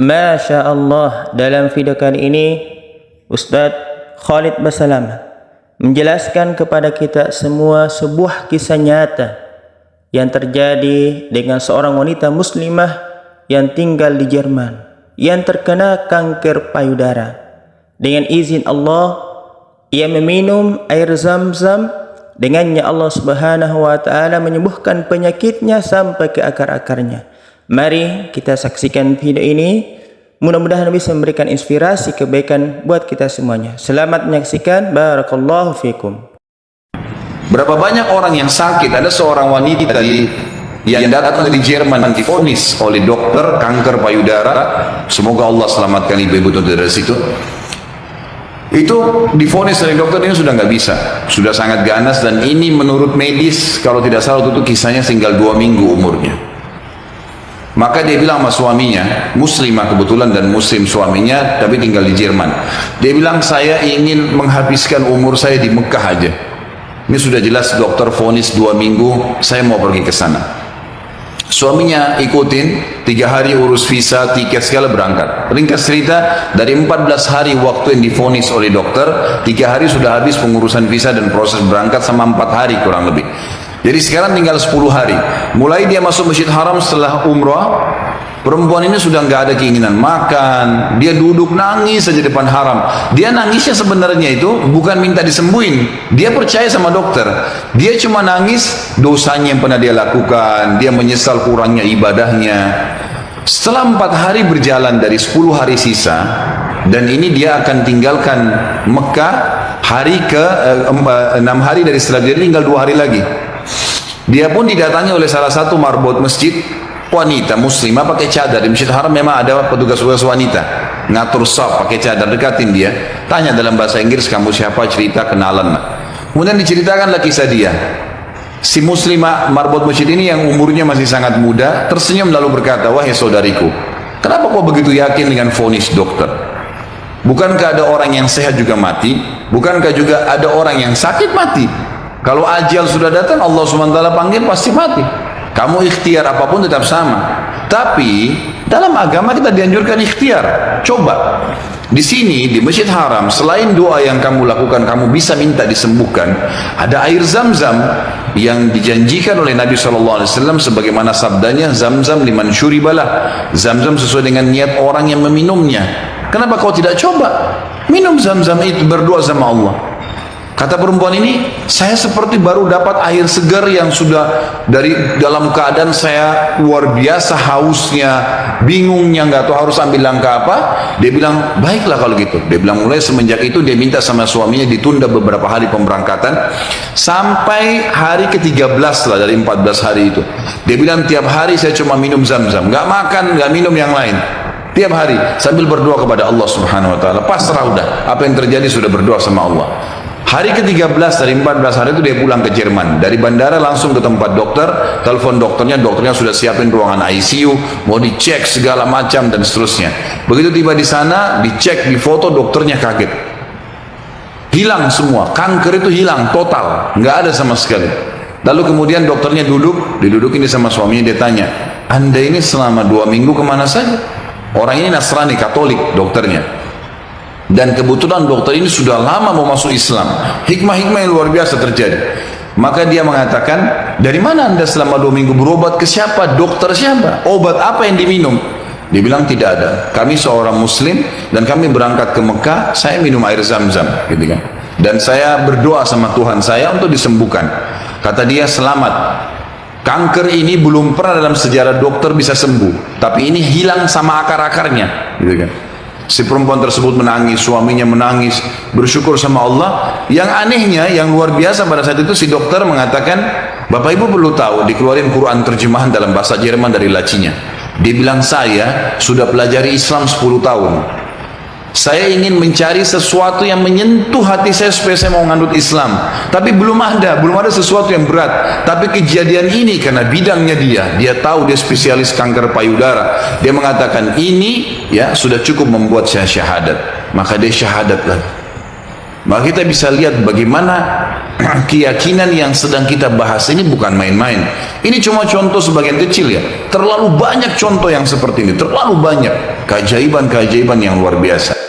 Masya Allah, dalam video kali ini Ustadz Khalid Basalam menjelaskan kepada kita semua sebuah kisah nyata yang terjadi dengan seorang wanita muslimah yang tinggal di Jerman yang terkena kanker payudara. Dengan izin Allah, ia meminum air Zam-Zam. Dengannya Allah Subhanahu wa taala menyembuhkan penyakitnya sampai ke akar-akarnya. Mari kita saksikan video ini. Mudah-mudahan bisa memberikan inspirasi kebaikan buat kita semuanya. Selamat menyaksikan. Barakallahu fikum. Berapa banyak orang yang sakit? Ada seorang wanita yang datang dari Jerman divonis oleh dokter kanker payudara. Semoga Allah selamatkan ibu-ibu dari situ. Itu divonis dari dokter, ini sudah nggak bisa, sudah sangat ganas, dan ini menurut medis kalau tidak salah itu kisahnya tinggal 2 minggu umurnya. Maka dia bilang sama suaminya, muslimah kebetulan dan muslim suaminya, tapi tinggal di Jerman. Dia bilang, saya ingin menghabiskan umur saya di Mekah aja. Ini sudah jelas dokter vonis 2 minggu, saya mau pergi ke sana. Suaminya ikutin, 3 hari urus visa, tiket segala, berangkat. Ringkas cerita, dari 14 hari waktu yang divonis oleh dokter, 3 hari sudah habis pengurusan visa dan proses berangkat sama 4 hari kurang lebih. Jadi sekarang tinggal 10 hari. Mulai dia masuk Masjid Haram setelah umrah, perempuan ini sudah nggak ada keinginan makan. Dia duduk nangis saja depan haram. Dia nangisnya sebenarnya itu bukan minta disembuhin. Dia percaya sama dokter. Dia cuma nangis dosanya yang pernah dia lakukan. Dia menyesal kurangnya ibadahnya. Setelah 4 hari berjalan dari 10 hari sisa, dan ini dia akan tinggalkan Mekah hari ke 6 hari dari setelah dia, tinggal 2 hari lagi. Dia pun didatangi oleh salah satu marbot masjid, wanita muslimah pakai cadar. Di Masjid Haram memang ada petugas-petugas wanita ngatur saf pakai cadar, dekatin dia, tanya dalam bahasa Inggris, kamu siapa, cerita, kenalan lah. Kemudian diceritakanlah kisah dia. Si muslimah marbot masjid ini yang umurnya masih sangat muda tersenyum lalu berkata, wahai saudariku, kenapa kau begitu yakin dengan vonis dokter? Bukankah ada orang yang sehat juga mati? Bukankah juga ada orang yang sakit mati? Kalau ajal sudah datang, Allah SWT panggil pasti mati. Kamu ikhtiar apapun tetap sama. Tapi dalam agama kita dianjurkan ikhtiar. Coba di sini di Masjid Haram, selain doa yang kamu lakukan, kamu bisa minta disembuhkan. Ada air Zam-Zam yang dijanjikan oleh Nabi SAW, sebagaimana sabdanya, Zam-Zam liman syuribalah. Zam-Zam sesuai dengan niat orang yang meminumnya. Kenapa kau tidak coba minum Zam-Zam itu, berdoa sama Allah? Kata perempuan ini, saya seperti baru dapat air segar yang sudah dari dalam keadaan saya luar biasa hausnya, bingungnya, nggak tahu harus ambil langkah apa. Dia bilang, baiklah kalau gitu. Dia bilang, mulai semenjak itu dia minta sama suaminya ditunda beberapa hari pemberangkatan sampai hari ke-13 lah dari 14 hari itu. Dia bilang, tiap hari saya cuma minum Zam-Zam, nggak makan, nggak minum yang lain. Tiap hari sambil berdoa kepada Allah Subhanahu wa taala. Pasrah udah, apa yang terjadi sudah berdoa sama Allah. Hari ke-13 dari 14 hari itu dia pulang ke Jerman. Dari bandara langsung ke tempat dokter, telepon dokternya sudah siapin ruangan ICU, mau dicek segala macam dan seterusnya. Begitu tiba di sana, dicek, difoto, dokternya kaget. Hilang semua, kanker itu hilang total, nggak ada sama sekali. Lalu kemudian dokternya didudukin sama suaminya, dia tanya, Anda ini selama 2 minggu kemana saja? Orang ini Nasrani, Katolik dokternya. Dan kebetulan dokter ini sudah lama mau masuk Islam. Hikmah-hikmah yang luar biasa terjadi. Maka dia mengatakan, dari mana Anda selama 2 minggu berobat, ke siapa, dokter siapa, obat apa yang diminum? Dia bilang, tidak ada, kami seorang muslim dan kami berangkat ke Mekah, saya minum air Zam-Zam gitu kan. Dan saya berdoa sama Tuhan saya untuk disembuhkan. Kata dia, selamat, kanker ini belum pernah dalam sejarah dokter bisa sembuh, tapi ini hilang sama akar-akarnya gitu kan. Si perempuan tersebut menangis, suaminya menangis, bersyukur sama Allah. Yang anehnya, yang luar biasa pada saat itu si dokter mengatakan, Bapak Ibu perlu tahu, dikeluarin Quran terjemahan dalam bahasa Jerman dari lacinya. Dia bilang, saya sudah pelajari Islam 10 tahun. Saya ingin mencari sesuatu yang menyentuh hati saya supaya saya mau ngandut Islam. Tapi belum ada sesuatu yang berat. Tapi kejadian ini karena bidangnya dia tahu dia spesialis kanker payudara. Dia mengatakan ini ya sudah cukup membuat saya syahadat. Maka dia syahadat lagi. Maka kita bisa lihat bagaimana keyakinan yang sedang kita bahas ini bukan main-main. Ini cuma contoh sebagian kecil ya. Terlalu banyak contoh yang seperti ini, terlalu banyak keajaiban-keajaiban yang luar biasa.